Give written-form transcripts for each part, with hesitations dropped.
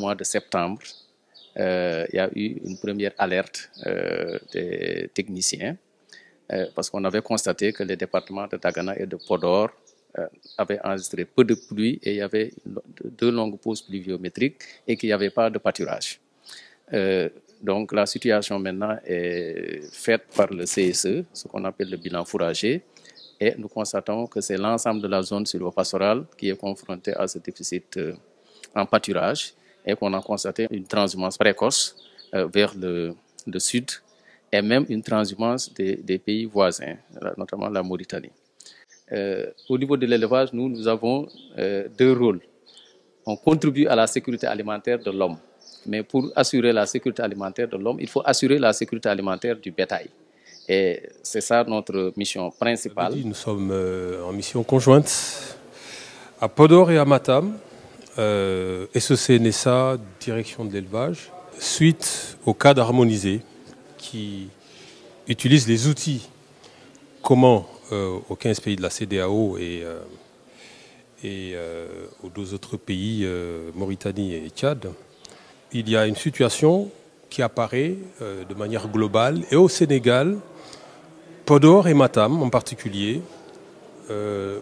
mois de septembre, il y a eu une première alerte des techniciens parce qu'on avait constaté que les départements de Dagana et de Podor avaient enregistré peu de pluie et il y avait deux longues pauses pluviométriques et qu'il n'y avait pas de pâturage. Donc la situation maintenant est faite par le CSE, ce qu'on appelle le bilan fourrager, et nous constatons que c'est l'ensemble de la zone sylvopastorale qui est confrontée à ce déficit en pâturage et qu'on a constaté une transhumance précoce vers le sud et même une transhumance des pays voisins, notamment la Mauritanie. Au niveau de l'élevage, nous avons deux rôles. On contribue à la sécurité alimentaire de l'homme. Mais pour assurer la sécurité alimentaire de l'homme, il faut assurer la sécurité alimentaire du bétail. Et c'est ça notre mission principale. Nous sommes en mission conjointe à Podor et à Matam, SEC-NSA, direction de l'élevage, suite au cadre harmonisé qui utilise les outils communs aux 15 pays de la CEDEAO et aux deux autres pays, Mauritanie et Tchad. Il y a une situation qui apparaît de manière globale et au Sénégal, Podor et Matam en particulier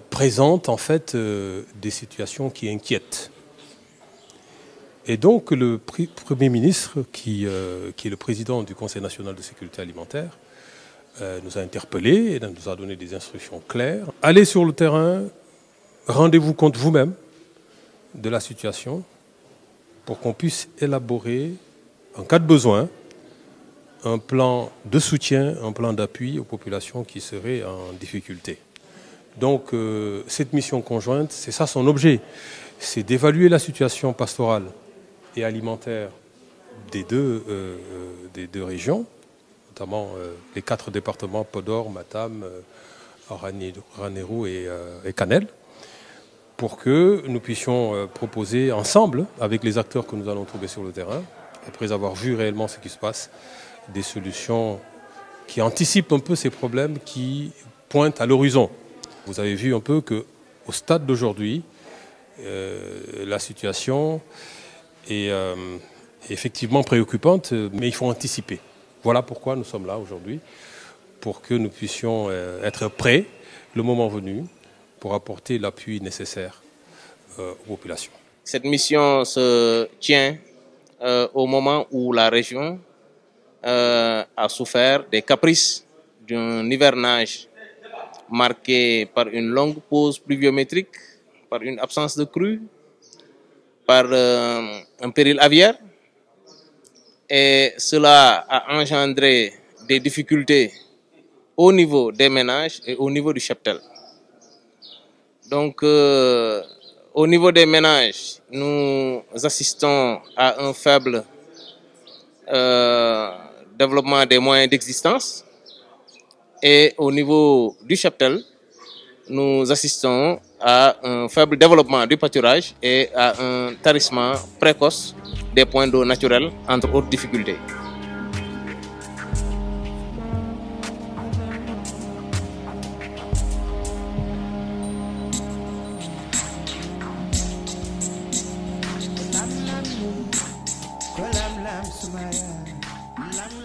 présentent en fait des situations qui inquiètent. Et donc le Premier ministre, qui est le président du Conseil national de sécurité alimentaire, nous a interpellés et nous a donné des instructions claires. Allez sur le terrain, rendez-vous compte vous-même de la situation pour qu'on puisse élaborer, en cas de besoin, un plan de soutien, un plan d'appui aux populations qui seraient en difficulté. Donc cette mission conjointe, c'est ça son objet, c'est d'évaluer la situation pastorale et alimentaire des deux régions, notamment les 4 départements Podor, Matam, Ranérou et Kanel, pour que nous puissions proposer ensemble, avec les acteurs que nous allons trouver sur le terrain, après avoir vu réellement ce qui se passe, des solutions qui anticipent un peu ces problèmes qui pointent à l'horizon. Vous avez vu un peu qu'au stade d'aujourd'hui, la situation est effectivement préoccupante, mais il faut anticiper. Voilà pourquoi nous sommes là aujourd'hui, pour que nous puissions être prêts, le moment venu, pour apporter l'appui nécessaire aux populations. Cette mission se tient au moment où la région a souffert des caprices d'un hivernage marqué par une longue pause pluviométrique, par une absence de crue, par un péril aviaire. Et cela a engendré des difficultés au niveau des ménages et au niveau du cheptel. Donc, au niveau des ménages, nous assistons à un faible développement des moyens d'existence. Et au niveau du cheptel, nous assistons à un faible développement du pâturage et à un tarissement précoce des points d'eau naturels, entre autres difficultés. Lam lam sumaya, lam